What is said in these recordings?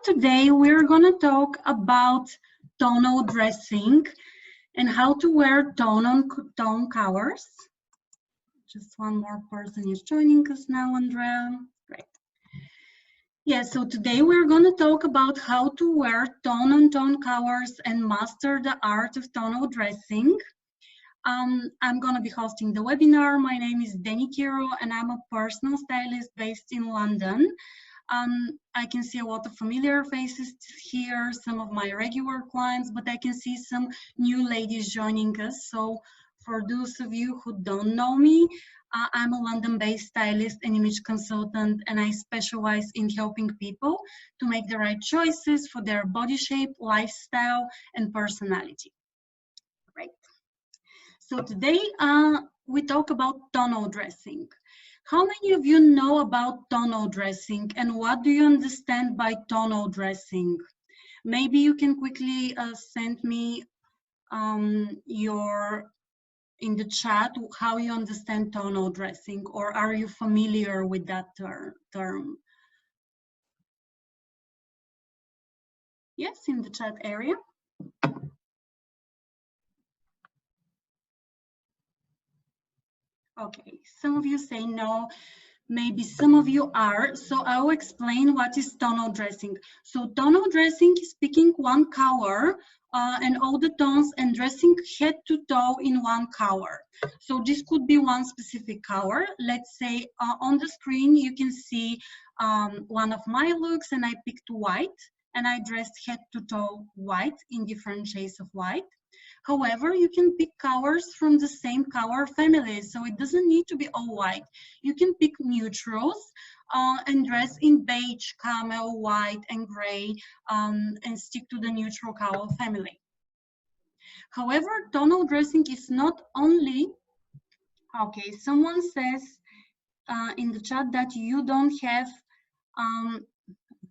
today we're going to talk about tonal dressing and how to wear tone colors. Just one more person is joining us now, Andrea. Great. Yeah, so today we're going to talk about how to wear tone colors and master the art of tonal dressing. I'm going to be hosting the webinar. My name is Deni Kiro and I'm a personal stylist based in London. I can see a lot of familiar faces here, some of my regular clients, but I can see some new ladies joining us. So for those of you who don't know me, I'm a London-based stylist and image consultant, and I specialize in helping people to make the right choices for their body shape, lifestyle, and personality. Right. So today we talk about tonal dressing. How many of you know about tonal dressing and what do you understand by tonal dressing? Maybe you can quickly send me in the chat how you understand tonal dressing, or are you familiar with that term? Yes, in the chat area. Okay, some of you say no. Maybe some of you are, so I'll explain what is tonal dressing. So tonal dressing is picking one color and all the tones and dressing head to toe in one color. So this could be one specific color. Let's say on the screen you can see one of my looks and I picked white and I dressed head to toe white in different shades of white. However, you can pick colors from the same color family, so it doesn't need to be all white. You can pick neutrals and dress in beige, camel, white, and gray, and stick to the neutral color family. However, tonal dressing is not only, okay, someone says in the chat that you don't have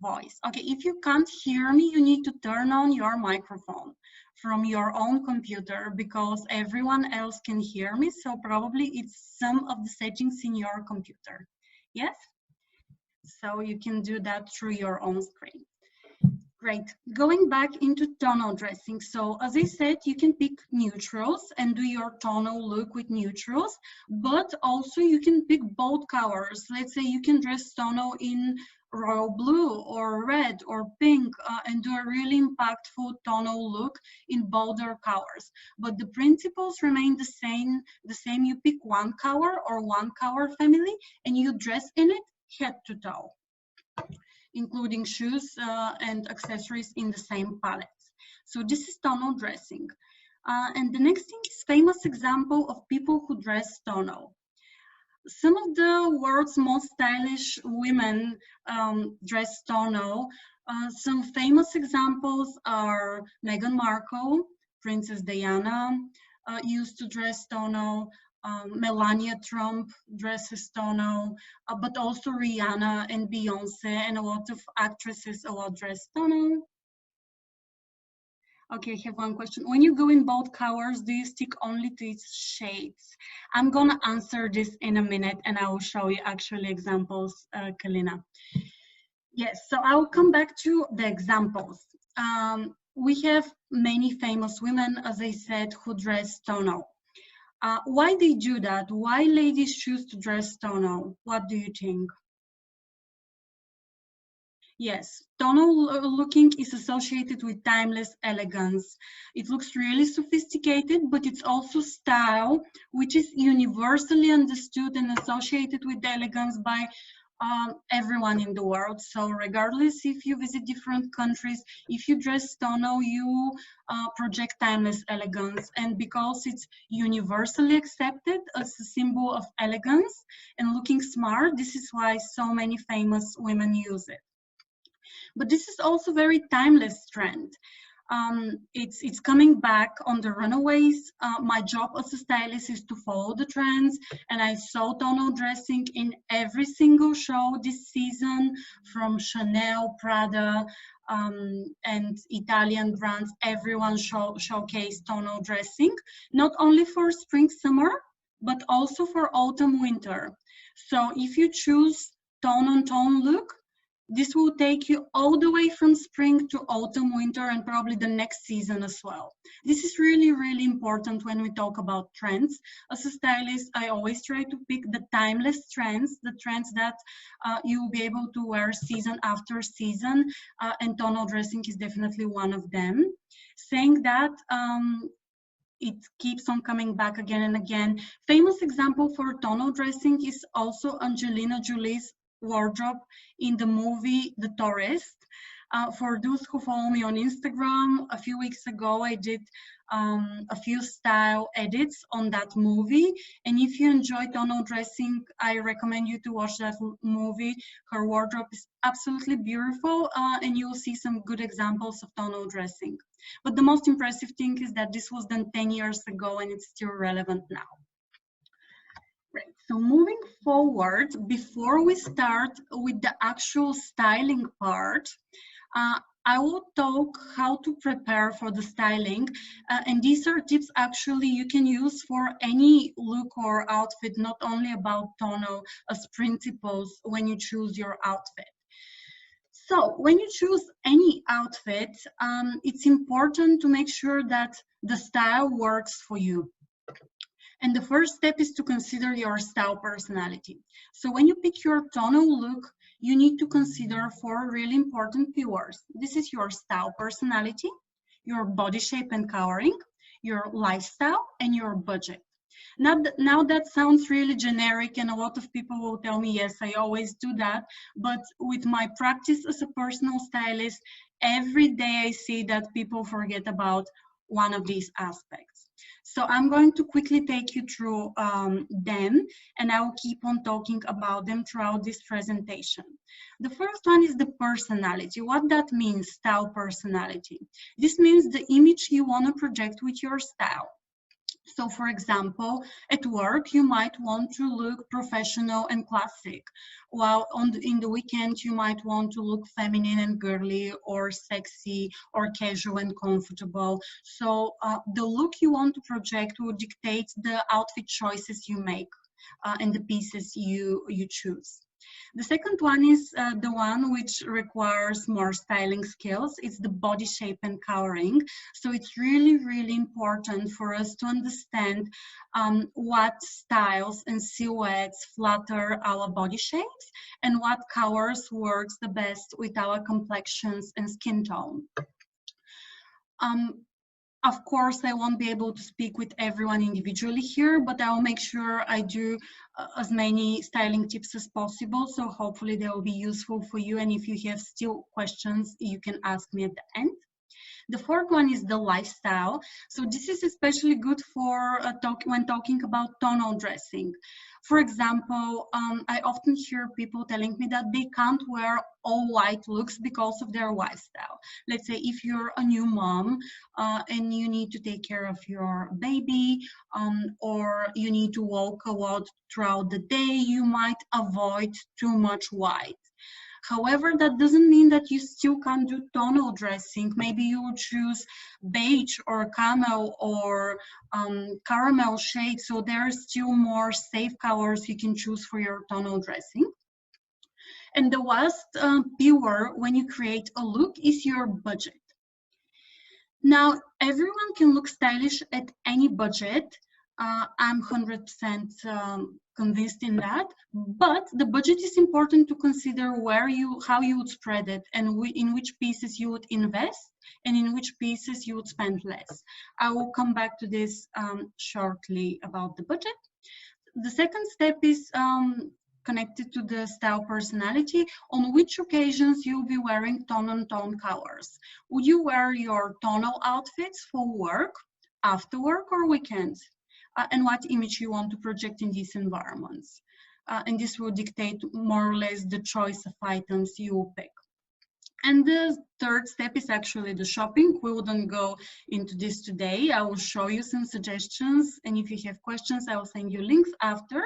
voice. Okay, if you can't hear me, you need to turn on your microphone from your own computer because everyone else can hear me. So probably it's some of the settings in your computer. Yes? So you can do that through your own screen. Great. Going back into tonal dressing. So as I said, you can pick neutrals and do your tonal look with neutrals, but also you can pick bold colors. Let's say you can dress tonal in royal blue or red or pink and do a really impactful tonal look in bolder colors. But the principles remain the same. You pick one color or one color family and you dress in it head to toe, including shoes and accessories in the same palettes. So this is tonal dressing. And the next thing is famous example of people who dress tonal. Some of the world's most stylish women dress tonal. Some famous examples are Meghan Markle, Princess Diana used to dress tonal, Melania Trump dresses tonal, but also Rihanna and Beyonce and a lot of actresses a lot dress tonal. Okay, I have one question. When you go in bold colors, do you stick only to its shades? I'm gonna answer this in a minute and I will show you actually examples, Kalina. Yes, so I will come back to the examples. We have many famous women, as I said, who dress tonal. Why they do that? Why ladies choose to dress tonal? What do you think? Yes, tonal looking is associated with timeless elegance. It looks really sophisticated, but it's also style, which is universally understood and associated with elegance by everyone in the world. So regardless if you visit different countries, if you dress tonal, you project timeless elegance. And because it's universally accepted as a symbol of elegance and looking smart, this is why so many famous women use it. But this is also very timeless trend. It's coming back on the runaways. My job as a stylist is to follow the trends, and I saw tonal dressing in every single show this season, from Chanel, Prada, and Italian brands. Everyone showcased tonal dressing, not only for spring, summer, but also for autumn, winter. So if you choose tone-on-tone look, This will take you all the way from spring to autumn, winter, and probably the next season as well. This is really, really important when we talk about trends. As a stylist, I always try to pick the timeless trends, the trends that you will be able to wear season after season, and tonal dressing is definitely one of them. Saying that, it keeps on coming back again and again. Famous example for tonal dressing is also Angelina Jolie's wardrobe in the movie The Tourist. For those who follow me on Instagram, a few weeks ago I did a few style edits on that movie, and if you enjoy tonal dressing, I recommend you to watch that movie. Her wardrobe is absolutely beautiful, and you will see some good examples of tonal dressing. But the most impressive thing is that this was done 10 years ago and it's still relevant now. Right, so moving forward, before we start with the actual styling part, I will talk how to prepare for the styling, and these are tips actually you can use for any look or outfit, not only about tonal, as principles when you choose your outfit. So when you choose any outfit, it's important to make sure that the style works for you. And the first step is to consider your style personality. So when you pick your tonal look, you need to consider 4 really important keywords. This is your style personality, your body shape and coloring, your lifestyle, and your budget. Now that sounds really generic, and a lot of people will tell me, yes, I always do that. But with my practice as a personal stylist, every day I see that people forget about one of these aspects. So I'm going to quickly take you through them, and I will keep on talking about them throughout this presentation. The first one is the personality. What that means, style personality. This means the image you want to project with your style. So for example, at work, you might want to look professional and classic, while in the weekend, you might want to look feminine and girly, or sexy, or casual and comfortable. So the look you want to project will dictate the outfit choices you make and the pieces you choose. The second one is the one which requires more styling skills. It's the body shape and coloring. So it's really, really important for us to understand what styles and silhouettes flatter our body shapes and what colors works the best with our complexions and skin tone. Of course, I won't be able to speak with everyone individually here, but I'll make sure I do as many styling tips as possible. So hopefully they will be useful for you. And if you have still questions, you can ask me at the end. The fourth one is the lifestyle. So this is especially good for when talking about tonal dressing. For example, I often hear people telling me that they can't wear all white looks because of their lifestyle. Let's say if you're a new mom and you need to take care of your baby, or you need to walk a lot throughout the day, you might avoid too much white. However, that doesn't mean that you still can't do tonal dressing. Maybe you would choose beige or camel or caramel shades. So there are still more safe colors you can choose for your tonal dressing. And the last pillar when you create a look is your budget. Now, everyone can look stylish at any budget. I'm 100% convinced in that, but the budget is important to consider how you would spread it, and in which pieces you would invest and in which pieces you would spend less. I will come back to this shortly about the budget. The second step is connected to the style personality. On which occasions you'll be wearing tone-on-tone colors. Would you wear your tonal outfits for work, after work, or weekends? And what image you want to project in these environments. And this will dictate more or less the choice of items you will pick. And the third step is actually the shopping. We wouldn't go into this today. I will show you some suggestions, and if you have questions, I will send you links after.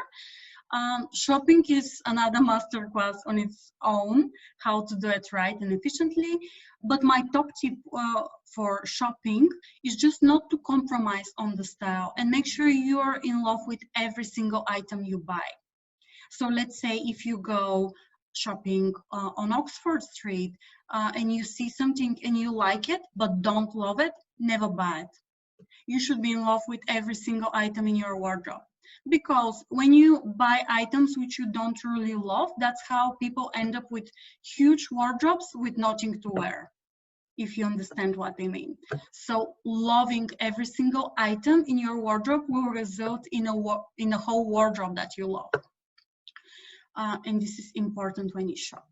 Shopping is another masterclass on its own, how to do it right and efficiently. But my top tip for shopping is just not to compromise on the style and make sure you are in love with every single item you buy. So let's say if you go shopping on Oxford Street and you see something and you like it but don't love it, never buy it. You should be in love with every single item in your wardrobe. Because when you buy items which you don't truly love, that's how people end up with huge wardrobes with nothing to wear, if you understand what I mean. So loving every single item in your wardrobe will result in a whole wardrobe that you love. And this is important when you shop.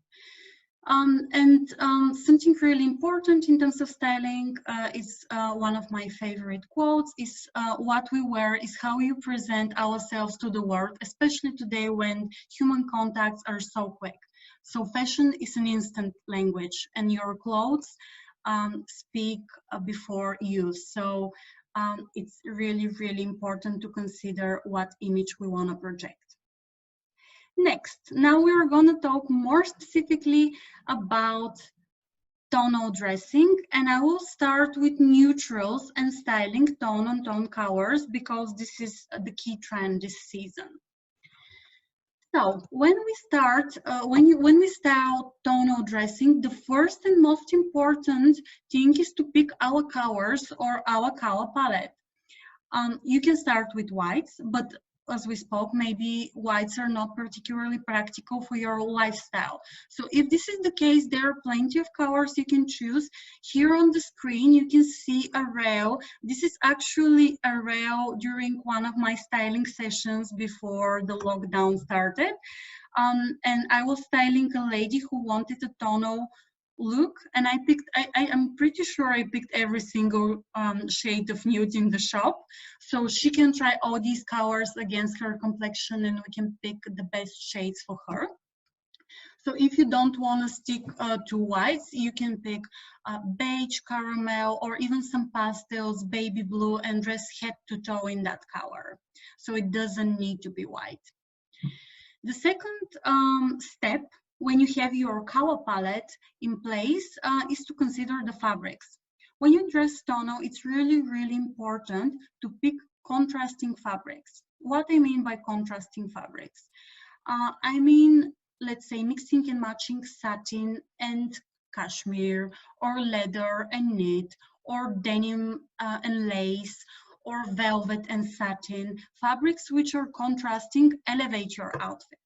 Something really important in terms of styling is one of my favorite quotes is what we wear is how you present ourselves to the world, especially today when human contacts are so quick. So fashion is an instant language and your clothes speak before use. So it's really, really important to consider what image we want to project. Next, now we're going to talk more specifically about tonal dressing, and I will start with neutrals and styling tone on tone colors because this is the key trend this season. So when we start, when we style tonal dressing, the first and most important thing is to pick our colors or our color palette. You can start with whites, but as we spoke, maybe whites are not particularly practical for your lifestyle. So if this is the case, there are plenty of colors you can choose. Here on the screen, you can see a rail. This is actually a rail during one of my styling sessions before the lockdown started. And I was styling a lady who wanted a tonal look, and I'm pretty sure I picked every single shade of nude in the shop, so she can try all these colors against her complexion and we can pick the best shades for her. So if you don't want to stick to whites, you can pick beige, caramel, or even some pastels, baby blue, and dress head to toe in that color. So it doesn't need to be white. The second step when you have your color palette in place is to consider the fabrics. When you dress tonal, it's really, really important to pick contrasting fabrics. What I mean by contrasting fabrics? I mean, let's say mixing and matching satin and cashmere, or leather and knit, or denim and lace, or velvet and satin. Fabrics which are contrasting elevate your outfit.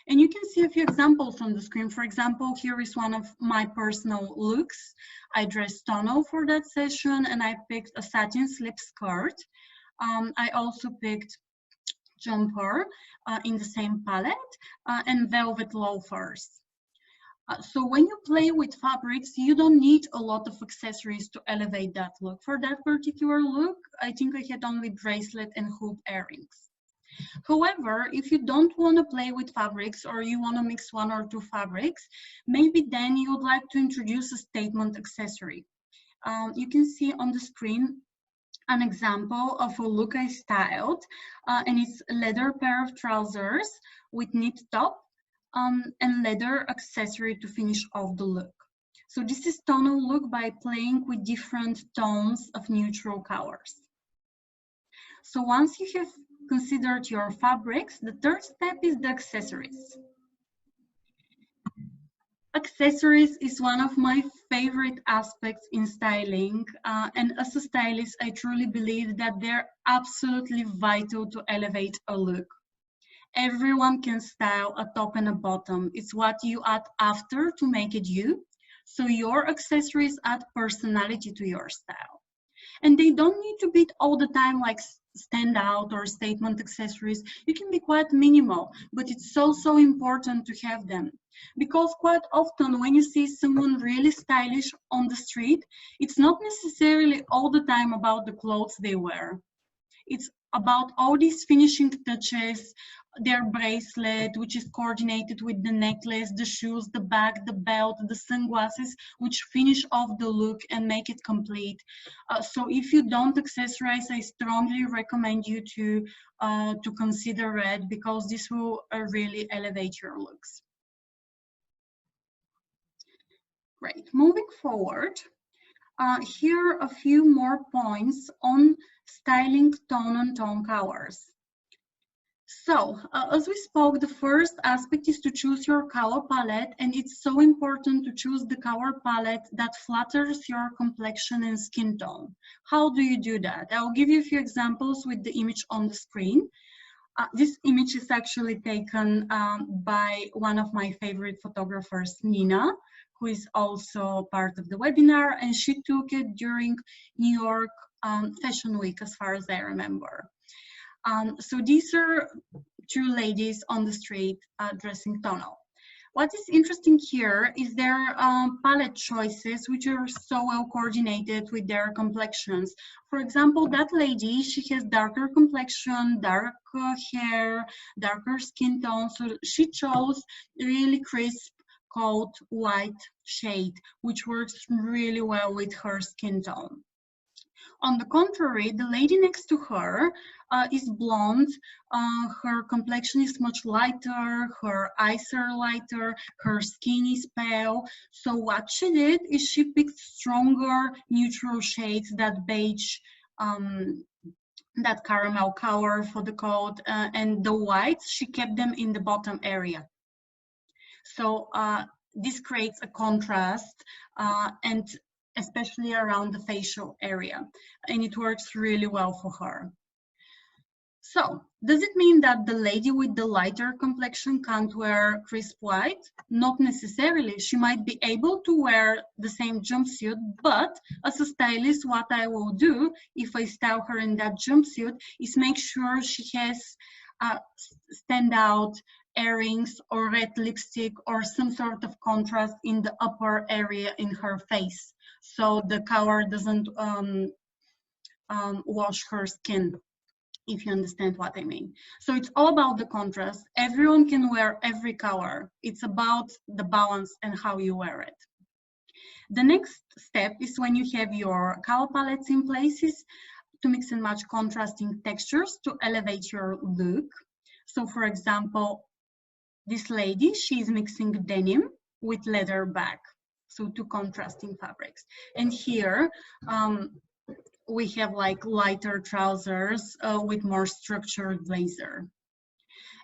And you can see a few examples on the screen. For example, here is one of my personal looks. I dressed tonal for that session and I picked a satin slip skirt. I also picked jumper in the same palette and velvet loafers. So when you play with fabrics, you don't need a lot of accessories to elevate that look. For that particular look, I think I had only bracelet and hoop earrings. However, if you don't want to play with fabrics or you want to mix one or two fabrics, maybe then you would like to introduce a statement accessory. You can see on the screen an example of a look I styled, and it's a leather pair of trousers with knit top and leather accessory to finish off the look. So this is tonal look by playing with different tones of neutral colors. So once you have considered your fabrics, the third step is the accessories. Accessories is one of my favorite aspects in styling, and as a stylist, I truly believe that they're absolutely vital to elevate a look. Everyone can style a top and a bottom. It's what you add after to make it you. So your accessories add personality to your style. And they don't need to be all the time like stand out or statement accessories. You can be quite minimal, but it's so important to have them. Because quite often when you see someone really stylish on the street, it's not necessarily all the time about the clothes they wear. It's about all these finishing touches, their bracelet, which is coordinated with the necklace, the shoes, the bag, the belt, the sunglasses, which finish off the look and make it complete. So if you don't accessorize, I strongly recommend you to consider it, because this will really elevate your looks. Great. Moving forward, here are a few more points on styling tone on tone colors. So, as we spoke, the first aspect is to choose your color palette, and it's so important to choose the color palette that flatters your complexion and skin tone. How do you do that? I'll give you a few examples with the image on the screen. This image is actually taken by one of my favorite photographers, Nina, who is also part of the webinar, and she took it during New York Fashion Week, as far as I remember. So these are two ladies on the street dressing tonal. What is interesting here is their palette choices, which are so well coordinated with their complexions. For example, that lady, she has darker complexion, dark hair, darker skin tone. So she chose really crisp, cold, white shade, which works really well with her skin tone. On the contrary, the lady next to her is blonde. Her complexion is much lighter, her eyes are lighter, her skin is pale. So what she did is she picked stronger neutral shades, that beige, that caramel color for the coat, and the whites, she kept them in the bottom area. So this creates a contrast, and especially around the facial area, and it works really well for her. So, does it mean that the lady with the lighter complexion can't wear crisp white? Not necessarily. She might be able to wear the same jumpsuit, but as a stylist, what I will do if I style her in that jumpsuit is make sure she has standout earrings or red lipstick or some sort of contrast in the upper area in her face, so the color doesn't wash her skin, if you understand what I mean. So it's all about the contrast. Everyone can wear every color. It's about the balance and how you wear it. The next step is, when you have your color palettes in places, to mix and match contrasting textures to elevate your look. So for example, this lady, she's mixing denim with leather back. So two contrasting fabrics. And here we have like lighter trousers with more structured blazer.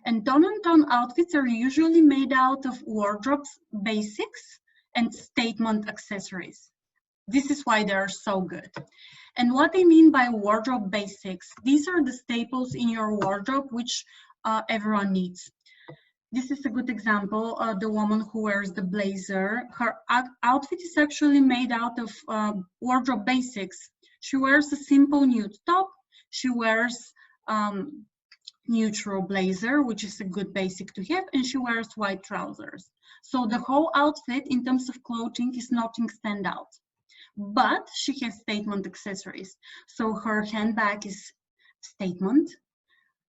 And tone and tone outfits are usually made out of wardrobe basics and statement accessories. This is why they're so good. And what I mean by wardrobe basics, these are the staples in your wardrobe which everyone needs. This is a good example. The woman who wears the blazer, her outfit is actually made out of wardrobe basics. She wears a simple nude top. She wears neutral blazer, which is a good basic to have, and she wears white trousers. So the whole outfit in terms of clothing is nothing stand out, but she has statement accessories. So her handbag is statement.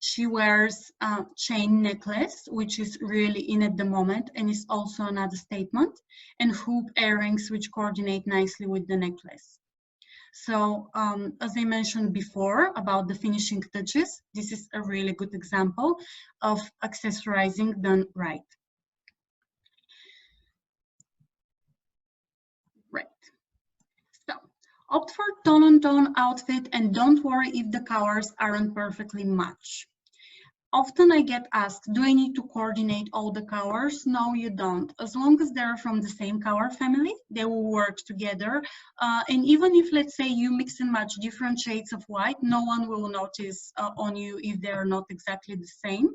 She wears a chain necklace, which is really in at the moment and is also another statement, and hoop earrings, which coordinate nicely with the necklace. So as I mentioned before about the finishing touches, this is a really good example of accessorizing done right. Right. So opt for tone-on-tone outfit and don't worry if the colors aren't perfectly matched. Often I get asked, do I need to coordinate all the colors? No, you don't. As long as they're from the same color family, they will work together. And even if, let's say, you mix and match different shades of white, no one will notice on you if they're not exactly the same.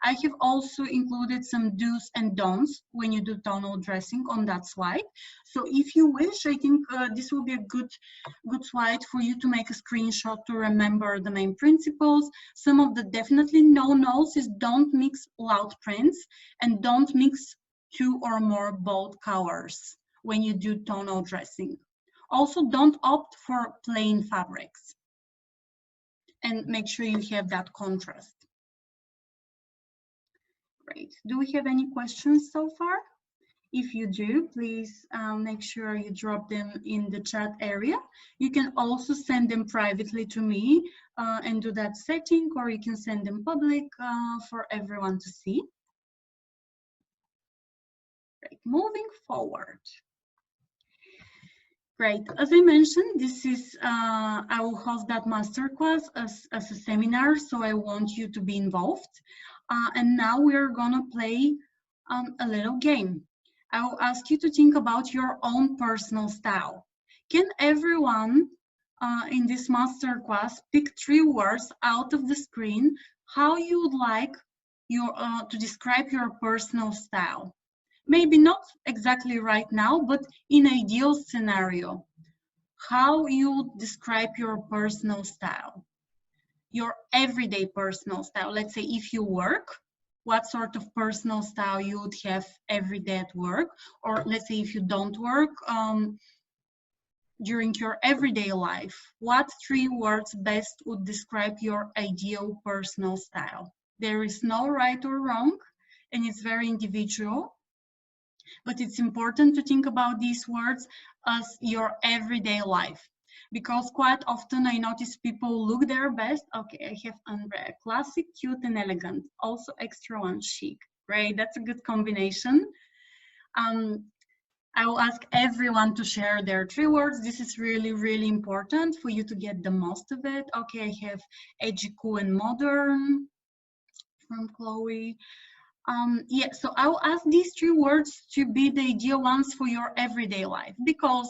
I have also included some do's and don'ts when you do tonal dressing on that slide. So if you wish, I think this will be a good slide for you to make a screenshot to remember the main principles. Some of the definitely no-nos is don't mix loud prints and don't mix two or more bold colors when you do tonal dressing. Also, don't opt for plain fabrics and make sure you have that contrast. Great. Do we have any questions so far? If you do, please make sure you drop them in the chat area. You can also send them privately to me and do that setting, or you can send them public for everyone to see. Great. Moving forward. Great. As I mentioned, this is, I will host that masterclass as a seminar, so I want you to be involved. And now we're gonna play a little game. I will ask you to think about your own personal style. Can everyone in this masterclass pick 3 words out of the screen how you would like to describe your personal style? Maybe not exactly right now, but in ideal scenario, how you would describe your personal style, your everyday personal style. Let's say if you work, what sort of personal style you would have every day at work, or let's say if you don't work, during your everyday life, what 3 words best would describe your ideal personal style? There is no right or wrong, and it's very individual, but it's important to think about these words as your everyday life, because quite often I notice people look their best. Okay, I have Andrea, classic, cute, and elegant. Also extra one, chic. Great, that's a good combination. I will ask everyone to share their 3 words. This is really, really important for you to get the most of it. Okay, I have edgy, cool, and modern from Chloe. Yeah, so I will ask these 3 words to be the ideal ones for your everyday life, because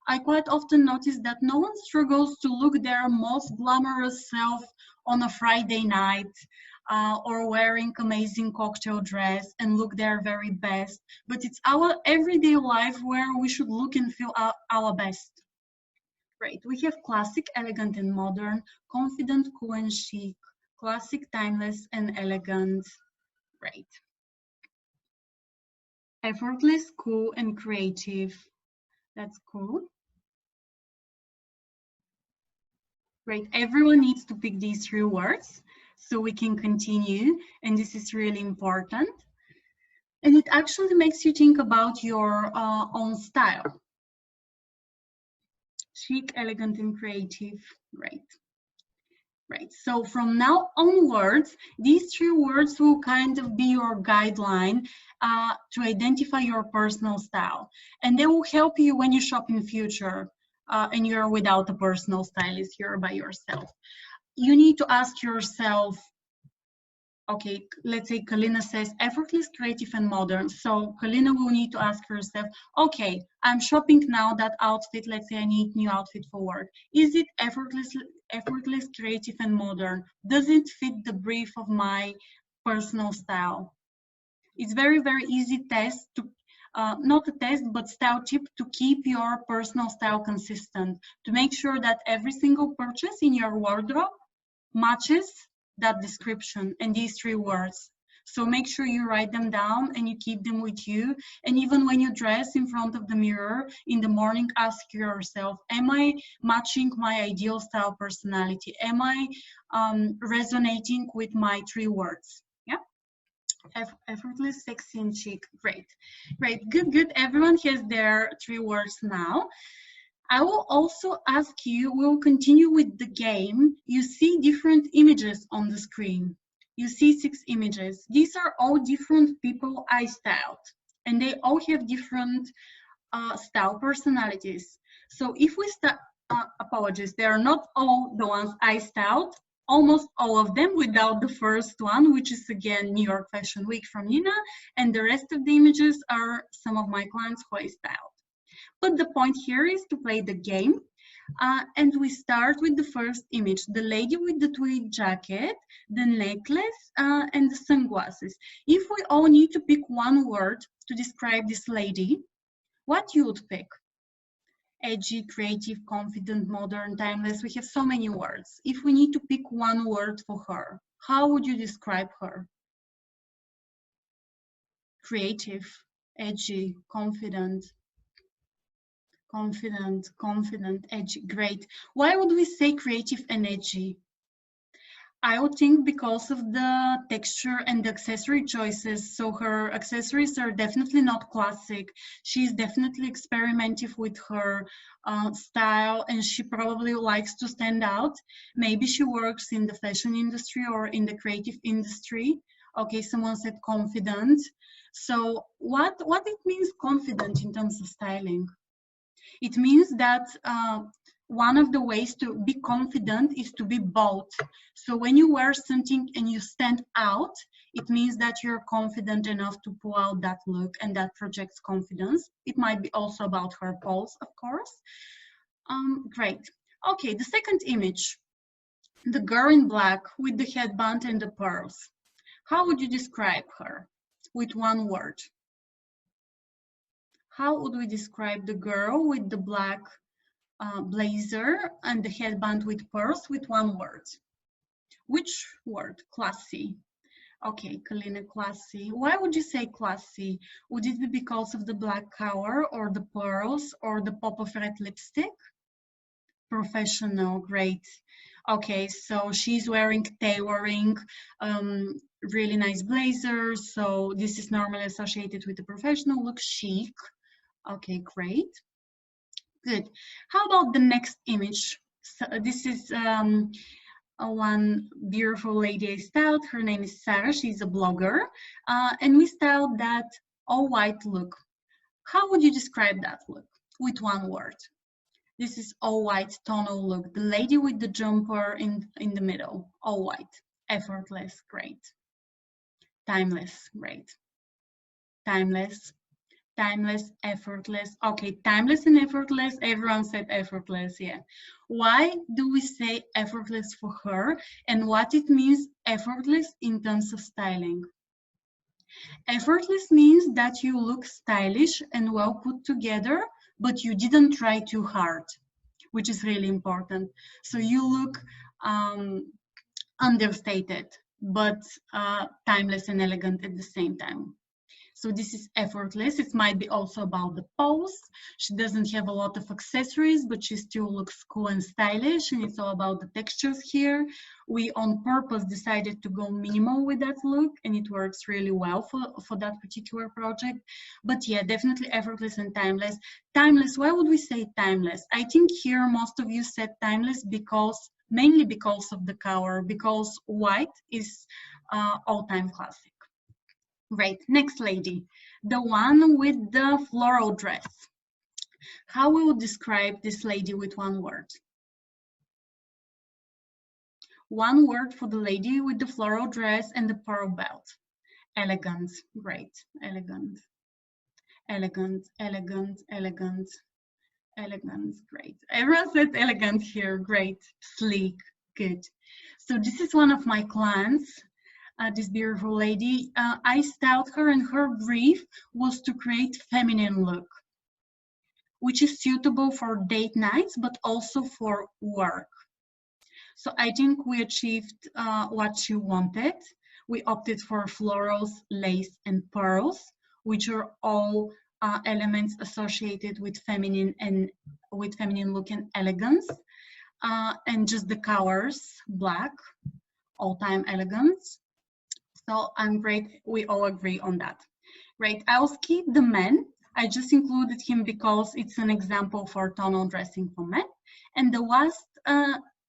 I quite often notice that no one struggles to look their most glamorous self on a Friday night, or wearing amazing cocktail dress and look their very best. But it's our everyday life where we should look and feel our best. Great. We have classic, elegant, and modern, confident, cool, and chic, classic, timeless, and elegant. Great. Effortless, cool, and creative. That's cool. Great. Everyone needs to pick these 3 words so we can continue. And this is really important. And it actually makes you think about your own style. Chic, elegant, and creative. Great. Right. So from now onwards, these 3 words will kind of be your guideline to identify your personal style. And they will help you when you shop in future and you're without a personal stylist, you're by yourself. You need to ask yourself, okay, let's say Kalina says effortless, creative, and modern. So Kalina will need to ask herself, okay, I'm shopping now that outfit. Let's say I need new outfit for work. Is it effortless, creative, and modern? Does it fit the brief of my personal style? It's very, very easy test to, not a test, but style tip to keep your personal style consistent, to make sure that every single purchase in your wardrobe matches that description and these 3 words. So make sure you write them down and you keep them with you. And even when you dress in front of the mirror in the morning, ask yourself, am I matching my ideal style personality? Am I resonating with my 3 words? Yeah. Effortless, sexy, and chic. Great. Great. Good, good. Everyone has their 3 words now. I will also ask you, we'll continue with the game. You see different images on the screen. You see 6 images. These are all different people I styled, and they all have different style personalities. So if we start, apologies, they are not all the ones I styled, almost all of them without the first one, which is again New York Fashion Week from Nina, and the rest of the images are some of my clients who I styled. But the point here is to play the game. And we start with the first image, the lady with the tweed jacket, the necklace, and the sunglasses. If we all need to pick 1 word to describe this lady, what you would pick? Edgy, creative, confident, modern, timeless. We have so many words. If we need to pick 1 word for her, how would you describe her? Creative, edgy, confident, edgy. Great. Why would we say creative and edgy? I would think because of the texture and the accessory choices. So her accessories are definitely not classic. She's definitely experimenting with her style, and she probably likes to stand out. Maybe she works in the fashion industry or in the creative industry. Okay, someone said confident. So what it means confident in terms of styling? It means that one of the ways to be confident is to be bold. So when you wear something and you stand out, it means that you're confident enough to pull out that look, and that projects confidence. It might be also about her pose, of course. Great. Okay, the second image, the girl in black with the headband and the pearls. How would you describe her with one word? How would we describe the girl with the black blazer and the headband with pearls with one word? Which word? Classy. Okay, Kalina, classy. Why would you say classy? Would it be because of the black color or the pearls or the pop of red lipstick? Professional, great. Okay, so she's wearing tailoring, really nice blazer. So this is normally associated with the professional look, chic. Okay, great. Good. How about the next image? So this is one beautiful lady I styled. Her name is Sarah. She's a blogger. And we styled that all white look. How would you describe that look with one word? This is all white tonal look. The lady with the jumper in the middle, all white. Effortless, great. Timeless, great. Timeless, timeless, effortless. Okay, timeless and effortless. Everyone said effortless, yeah. Why do we say effortless for her, and what it means effortless in terms of styling? Effortless means that you look stylish and well put together, but you didn't try too hard, which is really important. So you look understated, but timeless and elegant at the same time. So this is effortless. It might be also about the pose. She doesn't have a lot of accessories, but she still looks cool and stylish, and it's all about the textures here. We on purpose decided to go minimal with that look, and it works really well for that particular project. But yeah, definitely effortless and timeless. Timeless, why would we say timeless? I think here most of you said timeless mainly because of the color, because white is all-time classic. Great, next lady, the one with the floral dress. How we would describe this lady with one word? One word for the lady with the floral dress and the pearl belt. Elegant, great, elegant, elegant, elegant, elegant, elegant, great. Everyone said elegant here, great, sleek, good. So this is one of my clients. This beautiful lady, I styled her, and her brief was to create feminine look, which is suitable for date nights, but also for work. So I think we achieved what she wanted. We opted for florals, lace, and pearls, which are all elements associated with feminine look and elegance. And just the colors, black, all-time elegance. So I'm great, we all agree on that. Great, I'll skip the men. I just included him because it's an example for tonal dressing for men. And the last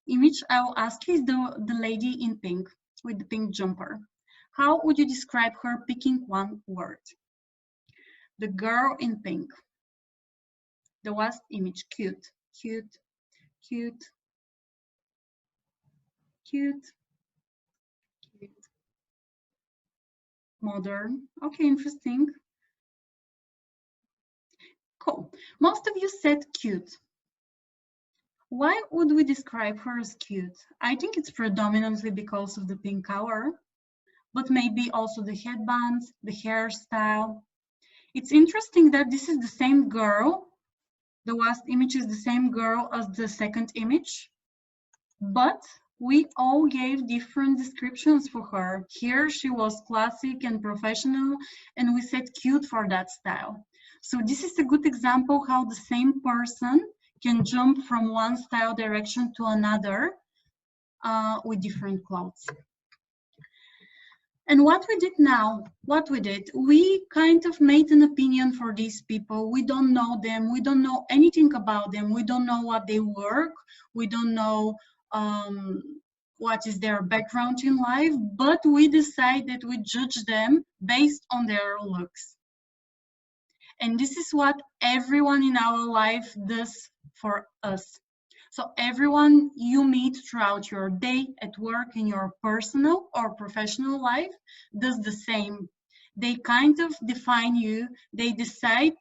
image I will ask you is the lady in pink with the pink jumper. How would you describe her picking one word? The girl in pink. The last image, cute, cute, cute, cute, cute. Modern, okay, interesting. Cool. Most of you said cute. Why would we describe her as cute? I think it's predominantly because of the pink color, but maybe also the headbands, the hairstyle. It's interesting that this is the same girl. The last image is the same girl as the second image, but we all gave different descriptions for her. Here she was classic and professional, and we said cute for that style. So this is a good example how the same person can jump from one style direction to another with different clothes. And what we did now, we kind of made an opinion for these people. We don't know them, we don't know anything about them, we don't know what they work, we don't know what is their background in life, but we decided we judge them based on their looks. And this is what everyone in our life does for us. So everyone you meet throughout your day, at work, in your personal or professional life does the same. They kind of define you, they decide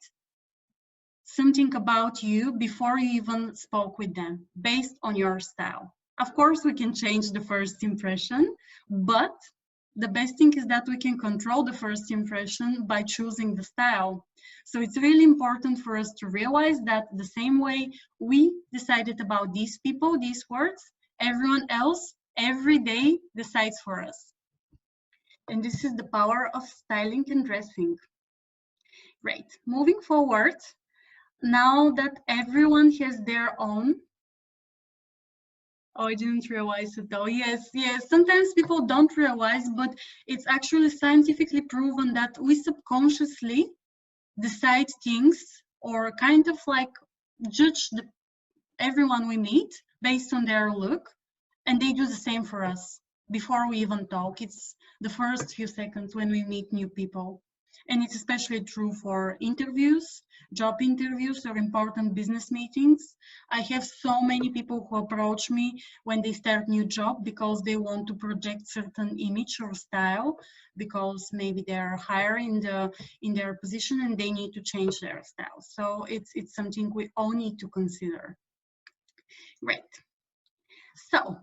something about you before you even spoke with them based on your style. Of course, we can change the first impression, but the best thing is that we can control the first impression by choosing the style. So it's really important for us to realize that the same way we decided about these people, these words, everyone else every day decides for us. And this is the power of styling and dressing. Great. Moving forward, now that everyone has their own. Oh, I didn't realize it though. Yes, yes. Sometimes people don't realize, but it's actually scientifically proven that we subconsciously decide things or kind of like judge everyone we meet based on their look, and they do the same for us before we even talk. It's the first few seconds when we meet new people. And it's especially true for interviews, job interviews, or important business meetings. I have so many people who approach me when they start new job because they want to project certain image or style, because maybe they're higher in their position and they need to change their style. So it's something we all need to consider. Great. So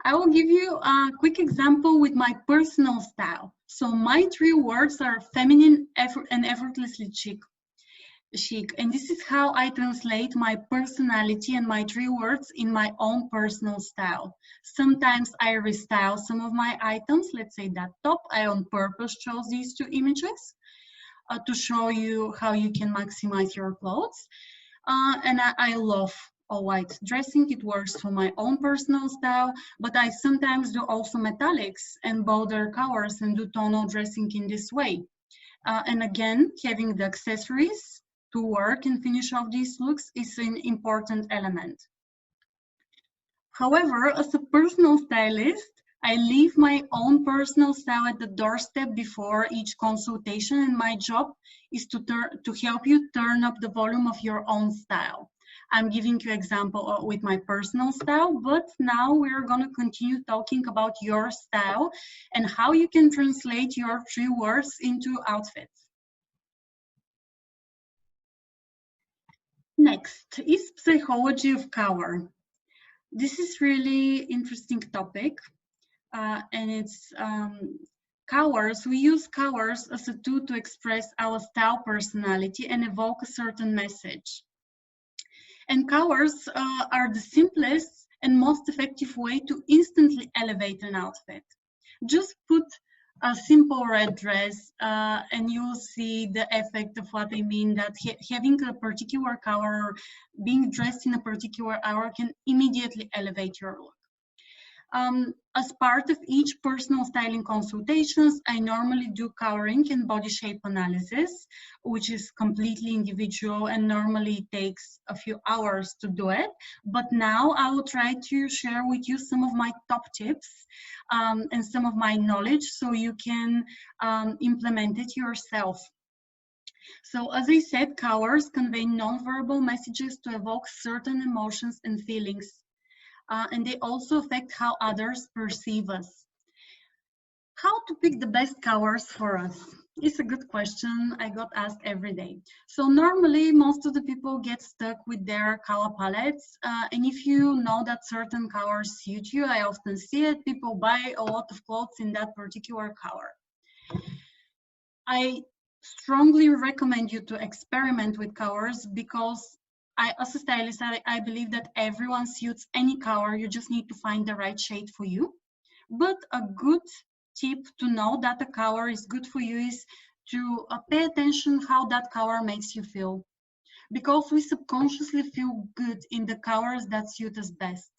I will give you a quick example with my personal style. So my three words are feminine, and effortlessly chic. And this is how I translate my personality and my three words in my own personal style. Sometimes I restyle some of my items. Let's say that top, I on purpose chose these two images to show you how you can maximize your clothes. And I love all white dressing. It works for my own personal style, but I sometimes do also metallics and bolder colors and do tonal dressing in this way. And again, having the accessories to work and finish off these looks is an important element. However, as a personal stylist, I leave my own personal style at the doorstep before each consultation, and my job is to help you turn up the volume of your own style. I'm giving you an example with my personal style, but now we're going to continue talking about your style and how you can translate your three words into outfits. Next is psychology of color. This is really interesting topic, and it's colors. We use colors as a tool to express our style, personality, and evoke a certain message. And colors are the simplest and most effective way to instantly elevate an outfit. Just put a simple red dress and you'll see the effect of what I mean, that having a particular color, being dressed in a particular hour can immediately elevate your look. As part of each personal styling consultations, I normally do coloring and body shape analysis, which is completely individual and normally takes a few hours to do it. But now I will try to share with you some of my top tips and some of my knowledge so you can implement it yourself. So as I said, colors convey nonverbal messages to evoke certain emotions and feelings. And they also affect how others perceive us. How to pick the best colors for us? It's a good question I got asked every day. So normally most of the people get stuck with their color palettes. And if you know that certain colors suit you, I often see it, people buy a lot of clothes in that particular color. I strongly recommend you to experiment with colors because as a stylist, I believe that everyone suits any color. You just need to find the right shade for you. But a good tip to know that a color is good for you is to pay attention how that color makes you feel. Because we subconsciously feel good in the colors that suit us best.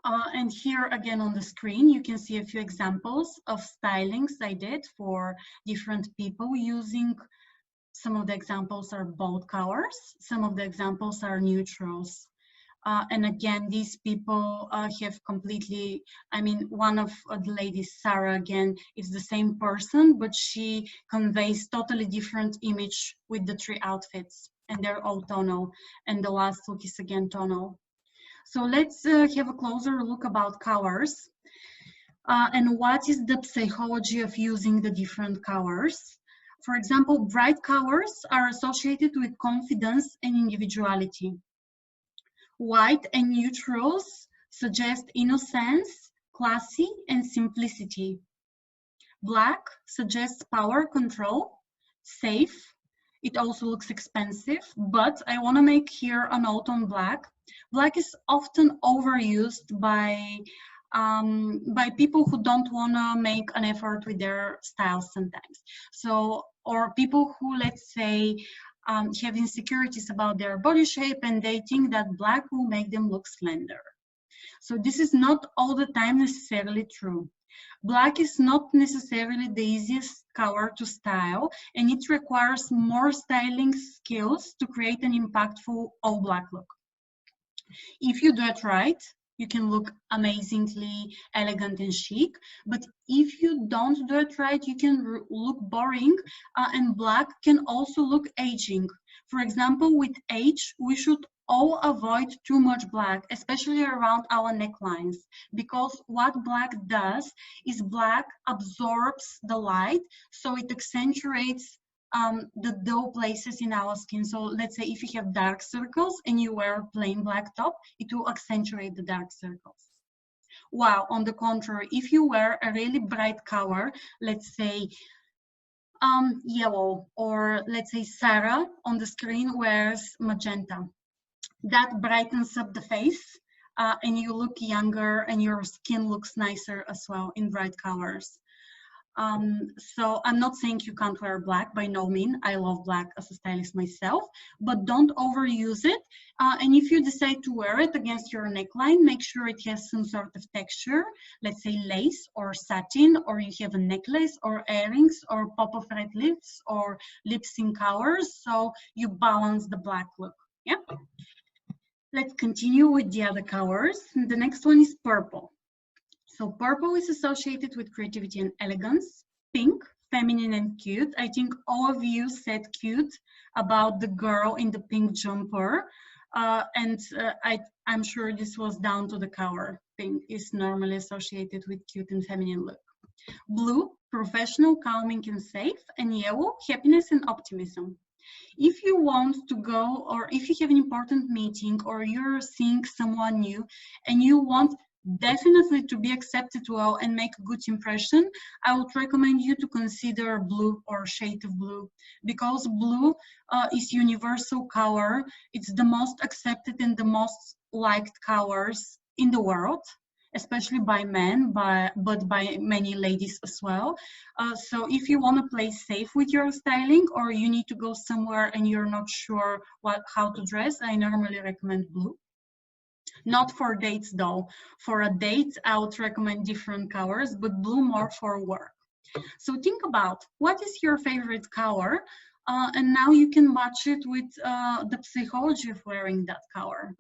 And here again on the screen, you can see a few examples of stylings I did for different people using. Some of the examples are bold colors, some of the examples are neutrals. And again, these people have completely, I mean, one of the ladies, Sarah, again, is the same person, but she conveys totally different image with the three outfits, and they're all tonal. And the last look is again tonal. So let's have a closer look about colors and what is the psychology of using the different colors. For example, bright colors are associated with confidence and individuality. White and neutrals suggest innocence, classy, and simplicity. Black suggests power, control, safe. It also looks expensive, but I want to make here a note on black. Black is often overused by people who don't want to make an effort with their styles sometimes. So, or people who, let's say, have insecurities about their body shape and they think that black will make them look slender. So this is not all the time necessarily true. Black is not necessarily the easiest color to style, and it requires more styling skills to create an impactful all black look. If you do it right, you can look amazingly elegant and chic, but if you don't do it right, you can look boring, and black can also look aging. For example, with age, we should all avoid too much black, especially around our necklines, because what black does is black absorbs the light, so it accentuates the dull places in our skin. So let's say if you have dark circles and you wear a plain black top, it will accentuate the dark circles. While on the contrary, if you wear a really bright color, let's say yellow, or let's say Sarah on the screen wears magenta, that brightens up the face and you look younger and your skin looks nicer as well in bright colors. So I'm not saying you can't wear black, by no means. I love black as a stylist myself, but don't overuse it. And if you decide to wear it against your neckline, make sure it has some sort of texture, let's say lace or satin, or you have a necklace or earrings or pop of red lips or lips in colors, so you balance the black look. Yeah. Let's continue with the other colors. The next one is purple. So purple is associated with creativity and elegance. Pink, feminine and cute. I think all of you said cute about the girl in the pink jumper. I'm sure this was down to the color. Pink is normally associated with cute and feminine look. Blue, professional, calming and safe. And yellow, happiness and optimism. If you want to go, or if you have an important meeting, or you're seeing someone new and you want definitely to be accepted well and make a good impression, I would recommend you to consider blue or shade of blue, because blue is universal color. It's the most accepted and the most liked colors in the world, especially by men, but by many ladies as well. So if you want to play safe with your styling, or you need to go somewhere and you're not sure how to dress, I normally recommend blue. Not for dates though. For a date, I would recommend different colors, but blue more for work. So think about what is your favorite color, and now you can match it with the psychology of wearing that color.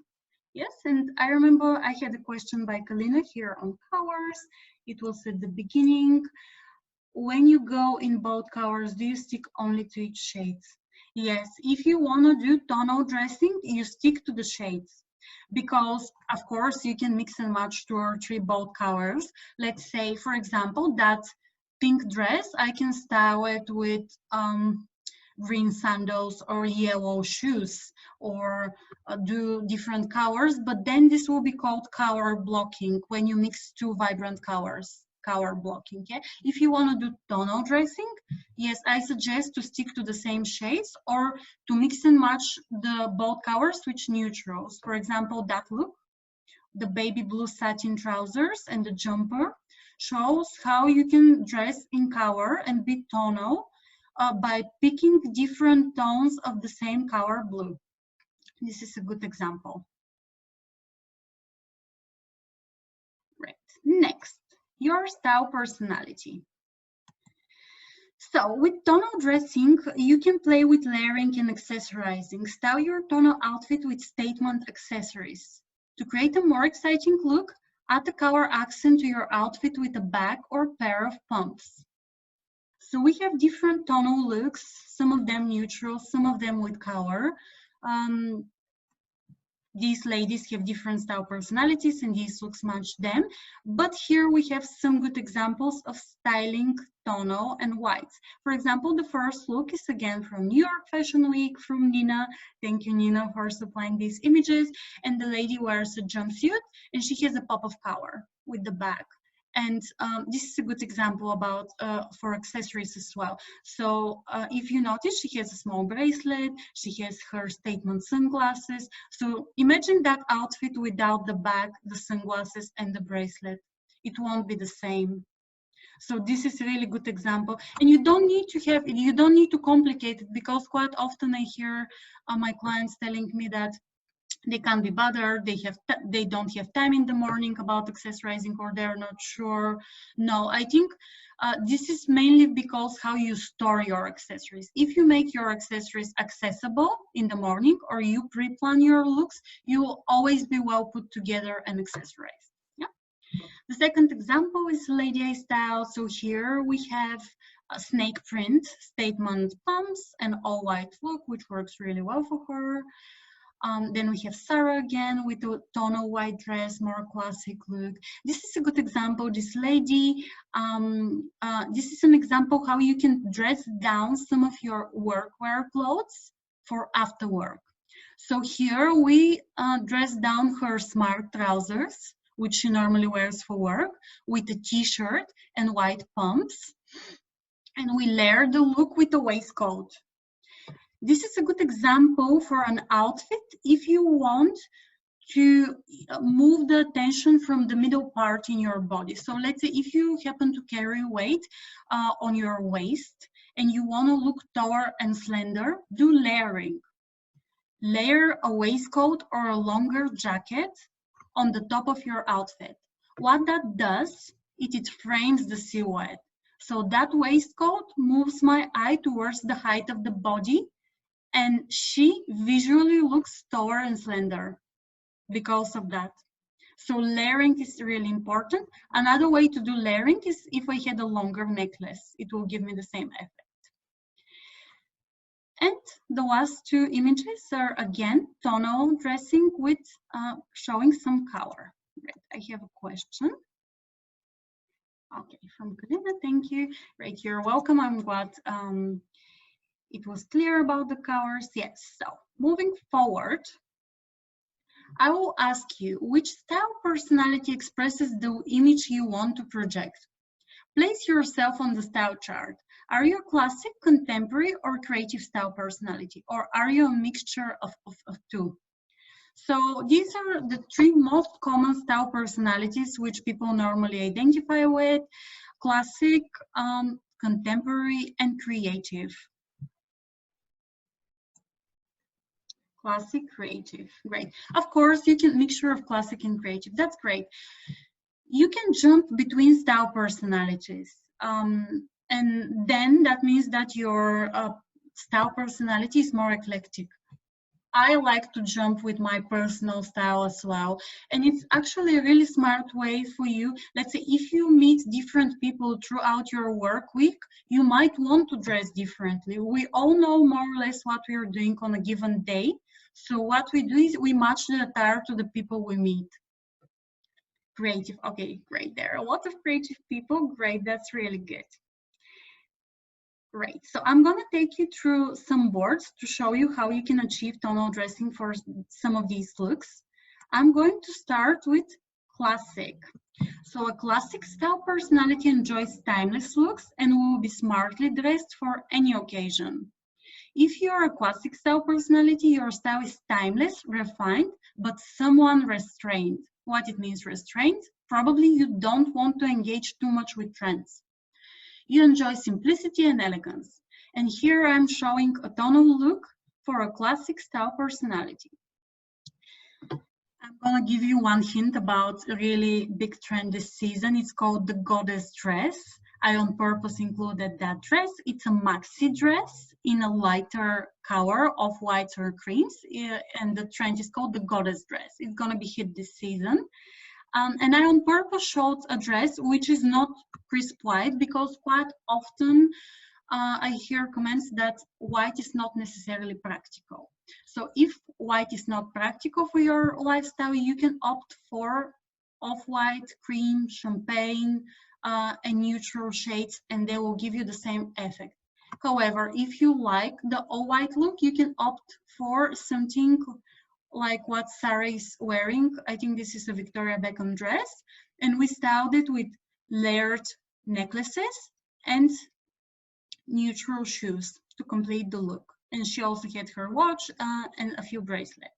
Yes, and I remember I had a question by Kalina here on colors. It was at the beginning. When you go in both colors, do you stick only to each shades? Yes, if you want to do tonal dressing, you stick to the shades. Because of course you can mix and match 2 or 3 both colors. Let's say, for example, that pink dress, I can style it with green sandals or yellow shoes, or do different colors, but then this will be called color blocking when you mix 2 vibrant colors. Color blocking. Yeah? If you want to do tonal dressing, yes, I suggest to stick to the same shades, or to mix and match the both colors with neutrals. For example, that look, the baby blue satin trousers and the jumper, shows how you can dress in color and be tonal by picking different tones of the same color blue. This is a good example. Right. Next, your style personality. So with tonal dressing, you can play with layering and accessorizing. Style your tonal outfit with statement accessories. To create a more exciting look, add a color accent to your outfit with a bag or pair of pumps. So we have different tonal looks, some of them neutral, some of them with color. these ladies have different style personalities and these looks match them. But here we have some good examples of styling tonal and whites. For example, the first look is again from New York Fashion Week from Nina. Thank you, Nina, for supplying these images. And the lady wears a jumpsuit and she has a pop of color with the bag. And this is a good example about for accessories as well. So if you notice, she has a small bracelet, she has her statement sunglasses. So imagine that outfit without the bag, the sunglasses, and the bracelet. It won't be the same. So this is a really good example. And you don't need to complicate it, because quite often I hear my clients telling me that they can't be bothered, they don't have time in the morning about accessorizing, or they're not sure. No, I think this is mainly because how you store your accessories. If you make your accessories accessible in the morning, or you pre-plan your looks, you will always be well put together and accessorized. Yeah. The second example is Lady A style. So here we have a snake print, statement pumps, and all white look, which works really well for her. Then we have Sarah again with a tonal white dress, more classic look. This is a good example. This lady, this is an example how you can dress down some of your workwear clothes for after work. So here we dress down her smart trousers, which she normally wears for work, with a t-shirt and white pumps. And we layer the look with a waistcoat. This is a good example for an outfit if you want to move the attention from the middle part in your body. So let's say if you happen to carry weight on your waist and you want to look taller and slender, do layering. Layer a waistcoat or a longer jacket on the top of your outfit. What that does, it frames the silhouette. So that waistcoat moves my eye towards the height of the body, and she visually looks taller and slender because of that. So layering is really important. Another way to do layering is if I had a longer necklace, it will give me the same effect. And the last two images are again tonal dressing with showing some color. Right. I have a question. Okay, from Kalina, thank you. Right, you're welcome. I'm glad it was clear about the colors. Yes, so moving forward, I will ask you which style personality expresses the image you want to project. Place yourself on the style chart. Are you a classic, contemporary, or creative style personality? Or are you a mixture of two? So these are the three most common style personalities which people normally identify with: classic, contemporary, and creative. Classic, creative, great. Of course, you can mixture of classic and creative. That's great. You can jump between style personalities, and then that means that your style personality is more eclectic. I like to jump with my personal style as well. And it's actually a really smart way for you. Let's say if you meet different people throughout your work week, you might want to dress differently. We all know more or less what we are doing on a given day. So what we do is we match the attire to the people we meet. Creative, okay, great. There are a lot of creative people. Great, that's really good. Great, so I'm gonna take you through some boards to show you how you can achieve tonal dressing for some of these looks. I'm going to start with classic. So a classic style personality enjoys timeless looks and will be smartly dressed for any occasion. If you're a classic style personality, your style is timeless, refined, but somewhat restrained. What it means restrained? Probably you don't want to engage too much with trends. You enjoy simplicity and elegance. And here I'm showing a tonal look for a classic style personality. I'm gonna give you one hint about a really big trend this season. It's called the goddess dress. I on purpose included that dress. It's a maxi dress in a lighter color of whites or creams. And the trend is called the goddess dress. It's gonna be hit this season. And I on purpose showed a dress which is not crisp white, because quite often I hear comments that white is not necessarily practical. So if white is not practical for your lifestyle, you can opt for off-white, cream, champagne, and neutral shades, and they will give you the same effect. However, if you like the all-white look, you can opt for something like what Sarah is wearing. I think this is a Victoria Beckham dress, and we styled it with layered necklaces and neutral shoes to complete the look. And she also had her watch and a few bracelets.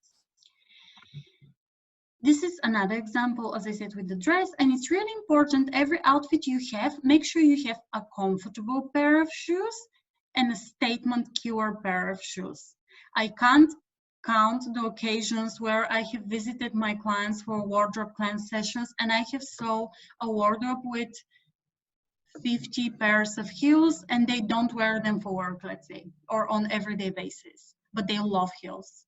This is another example, as I said, with the dress, and it's really important, every outfit you have, make sure you have a comfortable pair of shoes and a statement killer pair of shoes. I can't count the occasions where I have visited my clients for wardrobe cleanse sessions and I have saw a wardrobe with 50 pairs of heels and they don't wear them for work, let's say, or on everyday basis, but they love heels.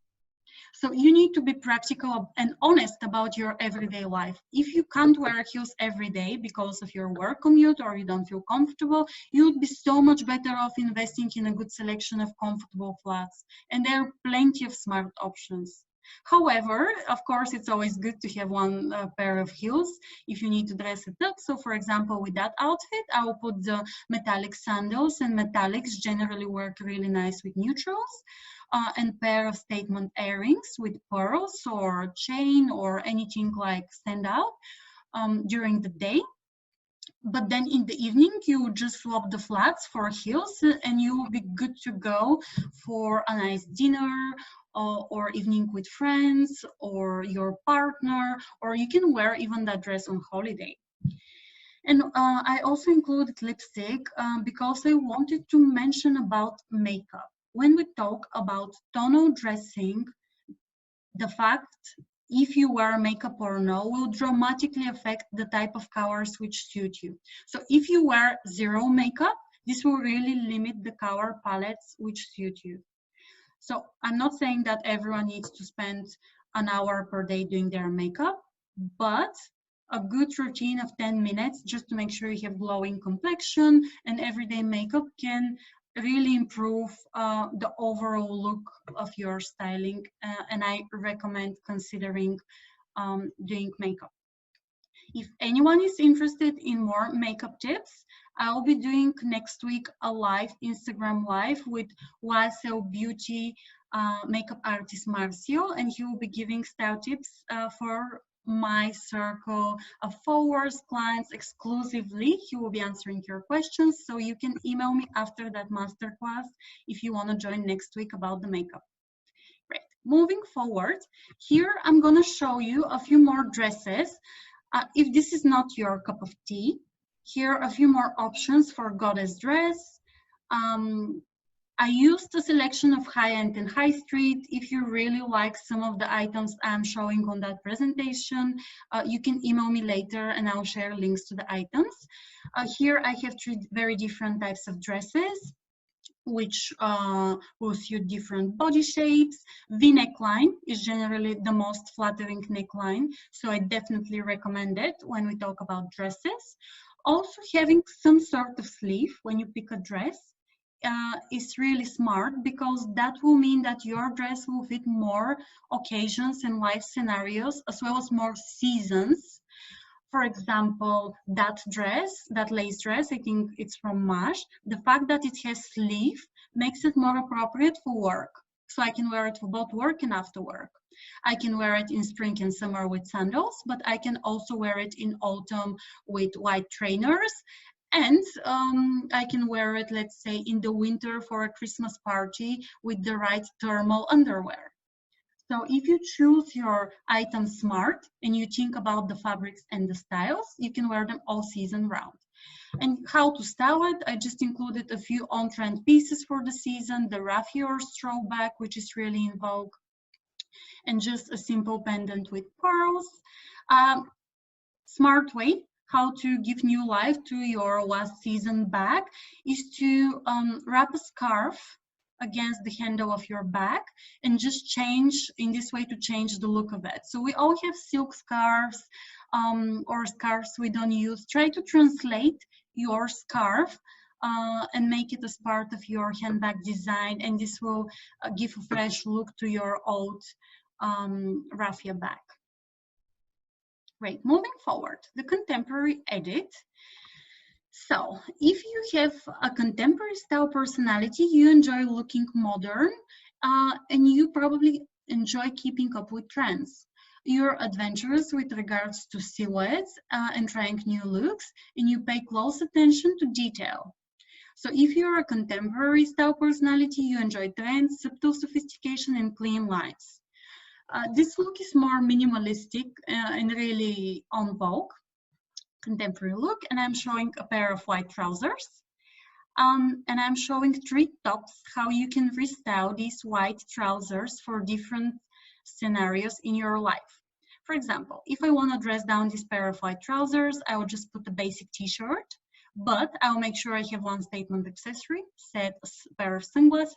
So you need to be practical and honest about your everyday life. If you can't wear heels every day because of your work commute or you don't feel comfortable, you would be so much better off investing in a good selection of comfortable flats. And there are plenty of smart options. However, of course, it's always good to have one pair of heels if you need to dress it up. So for example, with that outfit, I will put the metallic sandals, and metallics generally work really nice with neutrals. And pair of statement earrings with pearls or chain or anything like stand out during the day. But then in the evening, you just swap the flats for heels and you will be good to go for a nice dinner or evening with friends or your partner, or you can wear even that dress on holiday. And I also included lipstick because I wanted to mention about makeup. When we talk about tonal dressing, the fact if you wear makeup or no will dramatically affect the type of colors which suit you. So if you wear zero makeup, this will really limit the color palettes which suit you. So I'm not saying that everyone needs to spend an hour per day doing their makeup, but a good routine of 10 minutes just to make sure you have glowing complexion and everyday makeup can really improve the overall look of your styling, and I recommend considering doing makeup. If anyone is interested in more makeup tips, I'll be doing next week a live Instagram live with YSL Beauty makeup artist Marcio, and he will be giving style tips for my circle of followers, clients exclusively. He will be answering your questions, so you can email me after that masterclass if you want to join next week about the makeup. Great. Moving forward, here I'm going to show you a few more dresses. If this is not your cup of tea, here are a few more options for goddess dress. I used a selection of high-end and high street. If you really like some of the items I'm showing on that presentation, you can email me later and I'll share links to the items. Here I have three very different types of dresses, which will suit different body shapes. V neckline is generally the most flattering neckline, so I definitely recommend it when we talk about dresses. Also, having some sort of sleeve when you pick a dress is really smart because that will mean that your dress will fit more occasions and life scenarios as well as more seasons. For example, that dress, that lace dress, I think it's from Mash, the fact that it has sleeve makes it more appropriate for work. So I can wear it for both work and after work. I can wear it in spring and summer with sandals, but I can also wear it in autumn with white trainers. And I can wear it, let's say, in the winter for a Christmas party with the right thermal underwear. So if you choose your items smart and you think about the fabrics and the styles, you can wear them all season round. And how to style it, I just included a few on-trend pieces for the season, the raffia or throwback, which is really in vogue, and just a simple pendant with pearls. Smart way how to give new life to your last season bag is to wrap a scarf against the handle of your bag and just change in this way to change the look of it. So we all have silk scarves or scarves we don't use. Try to translate your scarf and make it as part of your handbag design, and this will give a fresh look to your old raffia bag. Great, moving forward, the contemporary edit. So if you have a contemporary style personality, you enjoy looking modern, and you probably enjoy keeping up with trends. You're adventurous with regards to silhouettes and trying new looks, and you pay close attention to detail. So if you're a contemporary style personality, you enjoy trends, subtle sophistication, and clean lines. This look is more minimalistic and really on vogue, contemporary look, and I'm showing a pair of white trousers. And I'm showing 3 tops, how you can restyle these white trousers for different scenarios in your life. For example, if I want to dress down this pair of white trousers, I will just put a basic t-shirt, but I'll make sure I have one statement accessory, set a pair of sunglasses,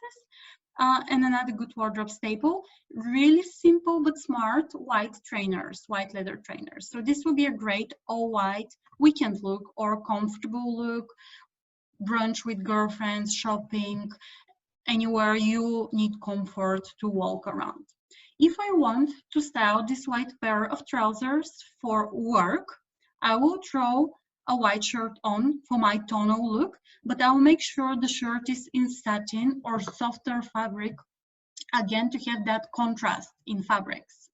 and another good wardrobe staple, really simple but smart white trainers, white leather trainers. So this will be a great all white weekend look or comfortable look, brunch with girlfriends, shopping, anywhere you need comfort to walk around. If I want to style this white pair of trousers for work, I will throw a white shirt on for my tonal look, but I'll make sure the shirt is in satin or softer fabric, again, to have that contrast in fabrics.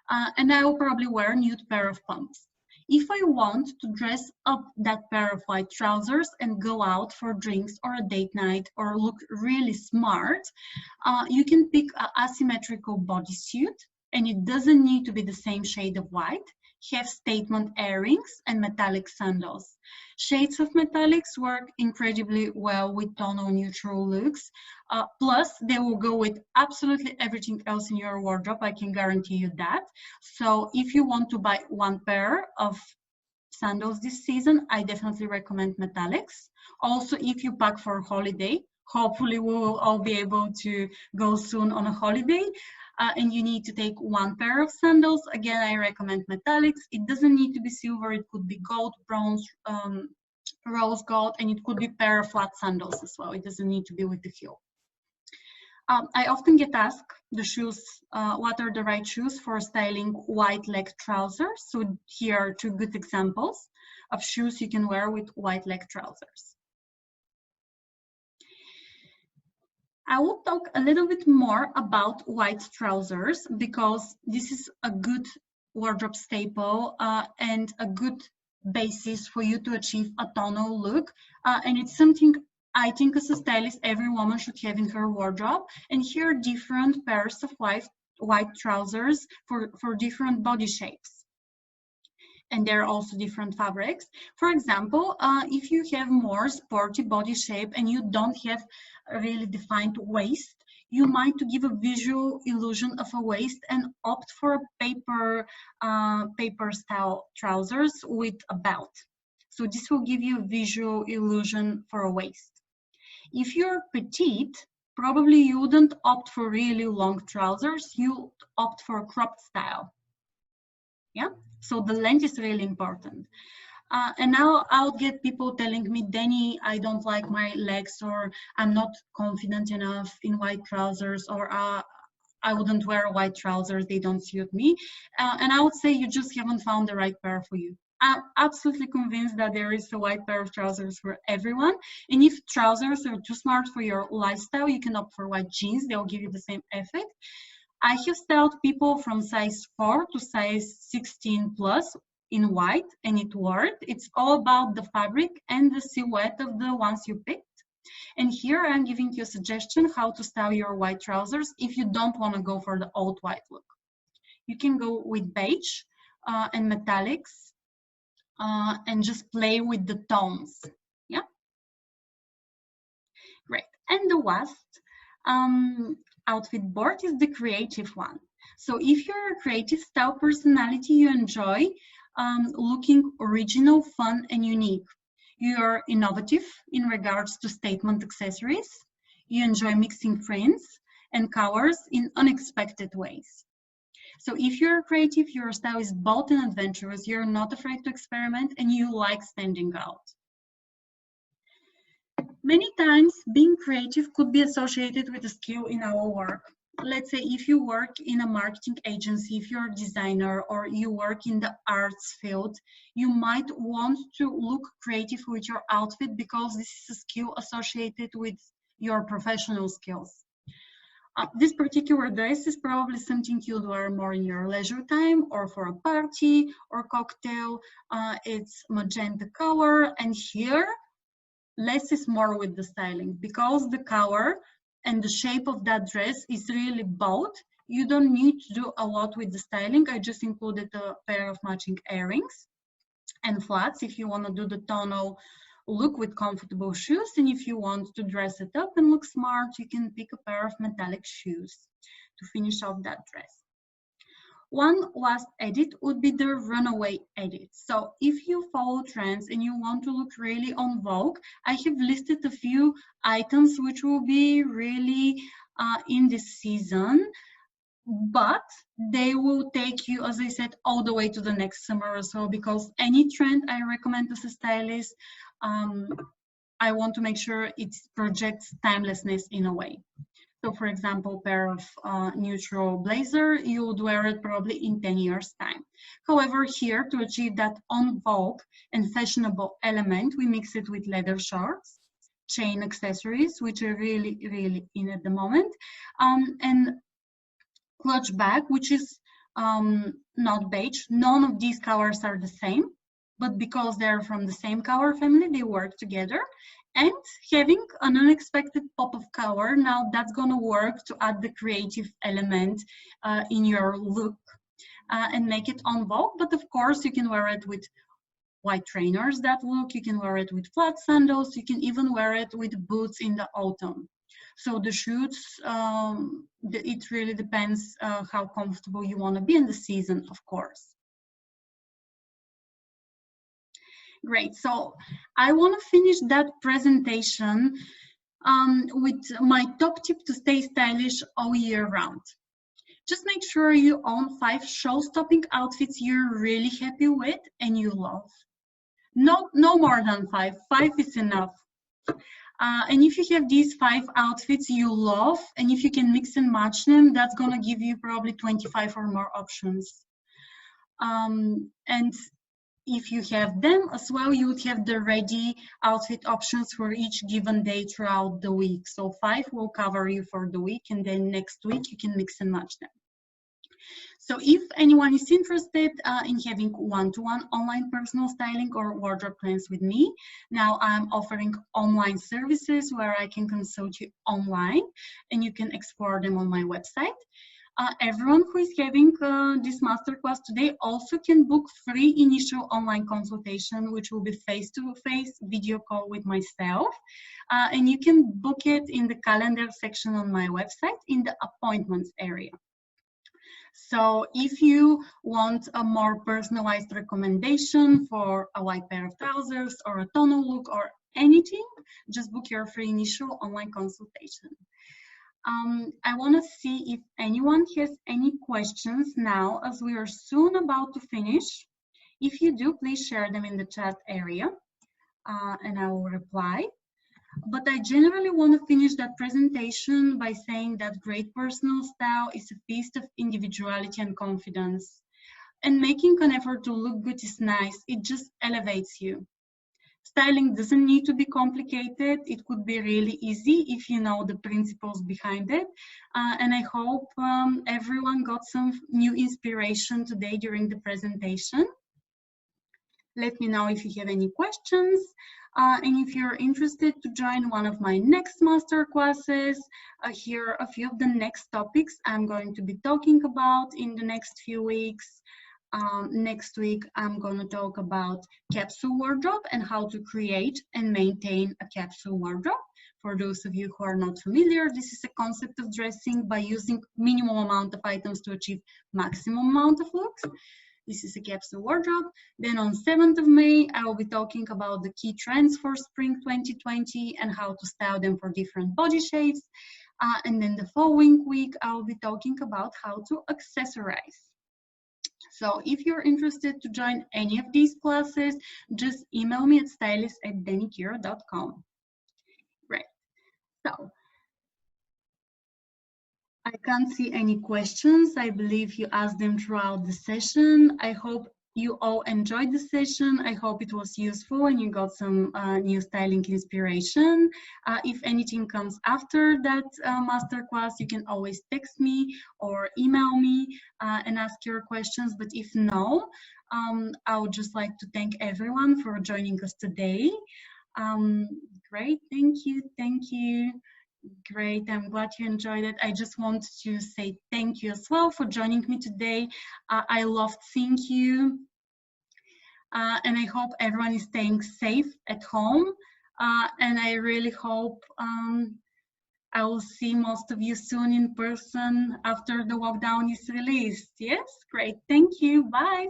And I will probably wear a nude pair of pumps. If I want to dress up that pair of white trousers and go out for drinks or a date night or look really smart, you can pick an asymmetrical bodysuit, and it doesn't need to be the same shade of white. Have statement earrings and metallic sandals. Shades of metallics work incredibly well with tonal neutral looks. Plus, they will go with absolutely everything else in your wardrobe. I can guarantee you that. So if you want to buy one pair of sandals this season, I definitely recommend metallics. Also, if you pack for a holiday, hopefully we will all be able to go soon on a holiday, and you need to take one pair of sandals. Again, I recommend metallics. It doesn't need to be silver. It could be gold, bronze, rose gold, and it could be pair of flat sandals as well. It doesn't need to be with the heel. I often get asked the shoes, what are the right shoes for styling white leg trousers? So here are 2 good examples of shoes you can wear with white leg trousers. I will talk a little bit more about white trousers because this is a good wardrobe staple and a good basis for you to achieve a tonal look. And it's something I think as a stylist, every woman should have in her wardrobe. And here are different pairs of white trousers for different body shapes. And there are also different fabrics. For example, if you have more sporty body shape and you don't have a really defined waist, you might give a visual illusion of a waist and opt for paper style trousers with a belt. So this will give you a visual illusion for a waist. If you're petite, probably you wouldn't opt for really long trousers, you opt for a cropped style. Yeah, so the length is really important. And now I'll get people telling me, Deni, I don't like my legs, or I'm not confident enough in white trousers, or I wouldn't wear white trousers, they don't suit me. And I would say you just haven't found the right pair for you. I'm absolutely convinced that there is a white pair of trousers for everyone. And if trousers are too smart for your lifestyle, you can opt for white jeans, they'll give you the same effect. I have styled people from size 4 to size 16 plus in white, and it worked. It's all about the fabric and the silhouette of the ones you picked. And here I'm giving you a suggestion how to style your white trousers if you don't want to go for the old white look. You can go with beige and metallics and just play with the tones. Yeah, great. And the last outfit board is the creative one. So if you're a creative style personality, you enjoy looking original, fun, and unique. You're innovative in regards to statement accessories. You enjoy mixing prints and colors in unexpected ways. So if you're creative, your style is bold and adventurous, you're not afraid to experiment, and you like standing out. Many times, being creative could be associated with a skill in our work. Let's say if you work in a marketing agency, if you're a designer, or you work in the arts field, you might want to look creative with your outfit because this is a skill associated with your professional skills. This particular dress is probably something you'd wear more in your leisure time or for a party or cocktail. It's magenta color, and here less is more with the styling because the color and the shape of that dress is really bold. You don't need to do a lot with the styling. I just included a pair of matching earrings and flats if you want to do the tonal look with comfortable shoes, and if you want to dress it up and look smart, you can pick a pair of metallic shoes to finish off that dress. One last edit would be the runaway edit. So if you follow trends and you want to look really on vogue, I have listed a few items which will be really in this season, but they will take you, as I said, all the way to the next summer or so, because any trend I recommend as a stylist, I want to make sure it projects timelessness in a way. So for example, pair of neutral blazer, you would wear it probably in 10 years time. However, here to achieve that on vogue and fashionable element, we mix it with leather shorts, chain accessories, which are really, really in at the moment, and clutch bag, which is not beige. None of these colors are the same, but because they're from the same color family, they work together. And having an unexpected pop of color, now that's gonna work to add the creative element in your look and make it on vogue. But of course, you can wear it with white trainers that look, you can wear it with flat sandals, you can even wear it with boots in the autumn. So the shoes, it really depends how comfortable you want to be in the season, of course. Great, so I want to finish that presentation with my top tip to stay stylish all year round. Just make sure you own 5 show-stopping outfits you're really happy with and you love. No more than 5. 5 is enough. And if you have these 5 outfits you love, and if you can mix and match them, that's gonna give you probably 25 or more options. And if you have them as well, you would have the ready outfit options for each given day throughout the week. So 5 will cover you for the week, and then next week you can mix and match them. So if anyone is interested in having one-to-one online personal styling or wardrobe plans with me, now I'm offering online services where I can consult you online and you can explore them on my website. Everyone who is having this masterclass today also can book free initial online consultation, which will be face-to-face video call with myself. And you can book it in the calendar section on my website in the appointments area. So if you want a more personalized recommendation for a white pair of trousers or a tonal look or anything, just book your free initial online consultation. I want to see if anyone has any questions now, as we are soon about to finish. If you do, please share them in the chat area and I will reply. But I generally want to finish that presentation by saying that great personal style is a feast of individuality and confidence. And making an effort to look good is nice. It just elevates you. Styling doesn't need to be complicated. It could be really easy if you know the principles behind it. And I hope everyone got some new inspiration today during the presentation. Let me know if you have any questions. And if you're interested to join one of my next master classes, here are a few of the next topics I'm going to be talking about in the next few weeks. Next week, I'm going to talk about capsule wardrobe and how to create and maintain a capsule wardrobe. For those of you who are not familiar, this is a concept of dressing by using minimum amount of items to achieve maximum amount of looks. This is a capsule wardrobe. Then on 7th of May, I will be talking about the key trends for spring 2020 and how to style them for different body shapes. And then the following week, I will be talking about how to accessorize. So if you're interested to join any of these classes, just email me at stylist@denikiro.com. So I can't see any questions. I believe you asked them throughout the session. I hope you all enjoyed the session. I hope it was useful and you got some new styling inspiration. If anything comes after that masterclass, you can always text me or email me and ask your questions. But if no, I would just like to thank everyone for joining us today. Great, thank you, thank you. Great, I'm glad you enjoyed it. I just want to say thank you as well for joining me today. I loved seeing you, and I hope everyone is staying safe at home. And I really hope I will see most of you soon in person after the lockdown is released. Yes, great, thank you, bye.